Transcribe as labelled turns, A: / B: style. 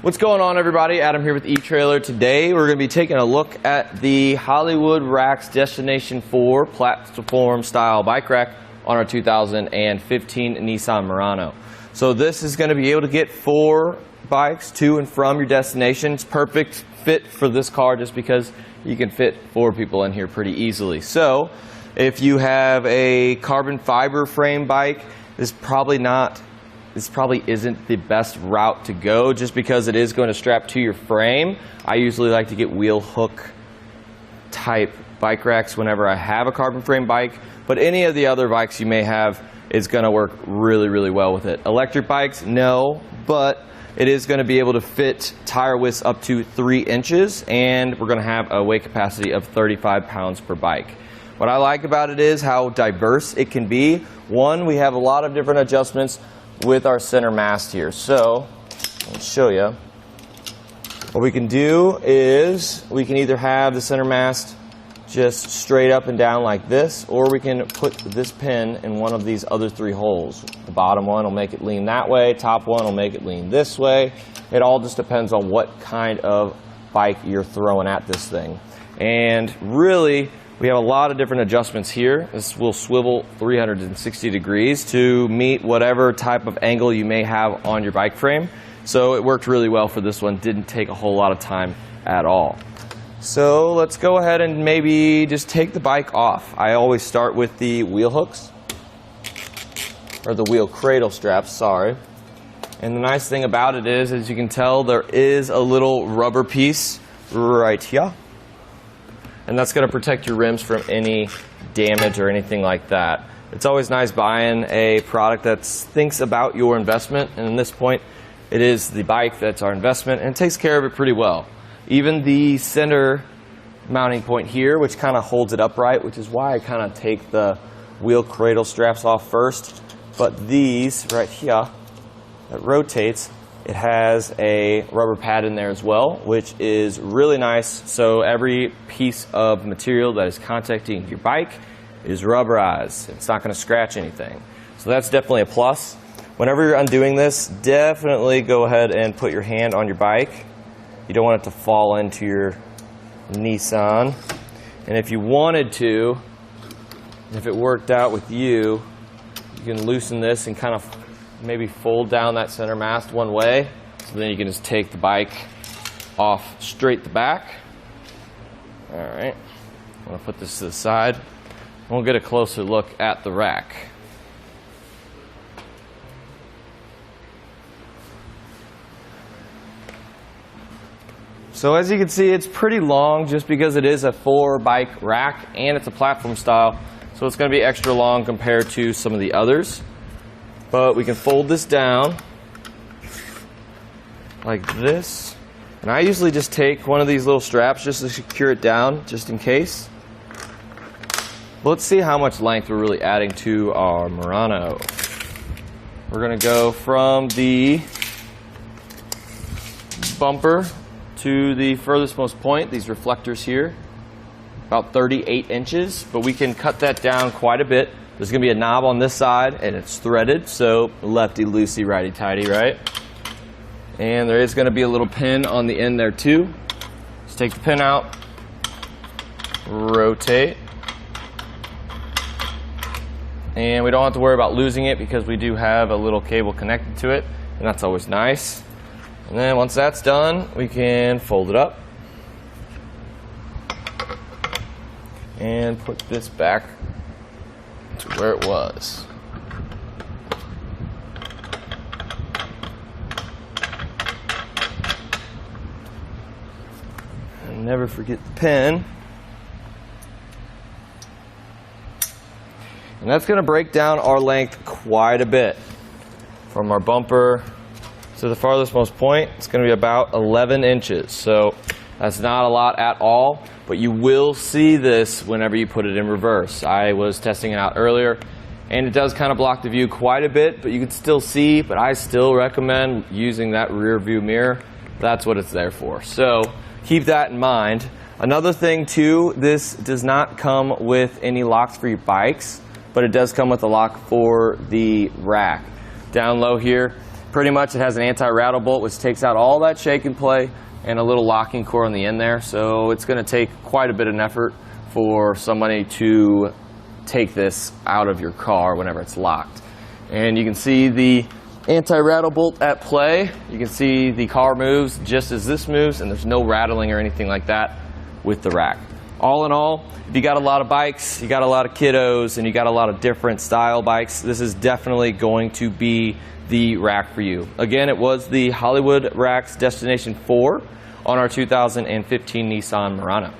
A: What's going on, everybody? Adam here with eTrailer. Today we're going to be taking a look at the Hollywood Racks Destination 4 platform style bike rack on our 2015 Nissan Murano. So this is going to be able to get 4 bikes to and from your destination. It's perfect fit for this car just because you can fit 4 people in here pretty easily. So if you have a carbon fiber frame bike, this probably isn't the best route to go just because it is going to strap to your frame. I usually like to get wheel hook type bike racks whenever I have a carbon frame bike, but any of the other bikes you may have is going to work really well with it. Electric bikes, no, but it is going to be able to fit tire widths up to 3 inches, and we're going to have a weight capacity of 35 pounds per bike. What I like about it is how diverse it can be. One, we have a lot of different adjustments with our center mast here. So I'll show you. What we can do is we can either have the center mast just straight up and down like this, or we can put this pin in one of these other 3 holes. The bottom one will make it lean that way, top one will make it lean this way. It all just depends on what kind of bike you're throwing at this thing. And really, we have a lot of different adjustments here. This will swivel 360 degrees to meet whatever type of angle you may have on your bike frame. So it worked really well for this one. Didn't take a whole lot of time at all. So let's go ahead and maybe just take the bike off. I always start with the wheel hooks, or the wheel cradle straps, sorry. And the nice thing about it is, as you can tell, there is a little rubber piece right here. And that's going to protect your rims from any damage or anything like that. It's always nice buying a product that thinks about your investment, and at this point it is the bike that's our investment, and it takes care of it pretty well. Even the center mounting point here, which kind of holds it upright, which is why I kind of take the wheel cradle straps off first. But these right here that rotates, it has a rubber pad in there as well, which is really nice. So every piece of material that is contacting your bike is rubberized. It's not going to scratch anything. So that's definitely a plus. Whenever you're undoing this, definitely go ahead and put your hand on your bike. You don't want it to fall into your Nissan. And if you wanted to, if it worked out with you, you can loosen this and kind of maybe fold down that center mast one way, so then you can just take the bike off straight the back. Alright, I'm going to put this to the side. We'll get a closer look at the rack. So as you can see, it's pretty long just because it is a 4 bike rack and it's a platform style, so it's going to be extra long compared to some of the others. But we can fold this down like this. And I usually just take one of these little straps just to secure it down, just in case. But let's see how much length we're really adding to our Murano. We're going to go from the bumper to the furthest most point, these reflectors here, about 38 inches. But we can cut that down quite a bit. There's going to be a knob on this side, and it's threaded, so lefty-loosey, righty-tighty, right? And there is going to be a little pin on the end there, too. Just take the pin out, rotate, and we don't have to worry about losing it because we do have a little cable connected to it, and that's always nice. And then once that's done, we can fold it up and put this back to where it was. And never forget the pin. And that's going to break down our length quite a bit. From our bumper to the farthest most point, it's going to be about 11 inches. So that's not a lot at all, but you will see this whenever you put it in reverse. I was testing it out earlier, and it does kind of block the view quite a bit, but you can still see, but I still recommend using that rear view mirror. That's what it's there for. So keep that in mind. Another thing too, this does not come with any locks for your bikes, but it does come with a lock for the rack. Down low here, Pretty much it has an anti-rattle bolt which takes out all that shake and play and a little locking core on the end there. So it's going to take quite a bit of an effort for somebody to take this out of your car whenever it's locked. And you can see the anti-rattle bolt at play. You can see the car moves just as this moves, and there's no rattling or anything like that with the rack. All in all, if you got a lot of bikes, you got a lot of kiddos, and you got a lot of different style bikes, this is definitely going to be the rack for you. Again, it was the Hollywood Racks Destination 4 on our 2015 Nissan Murano.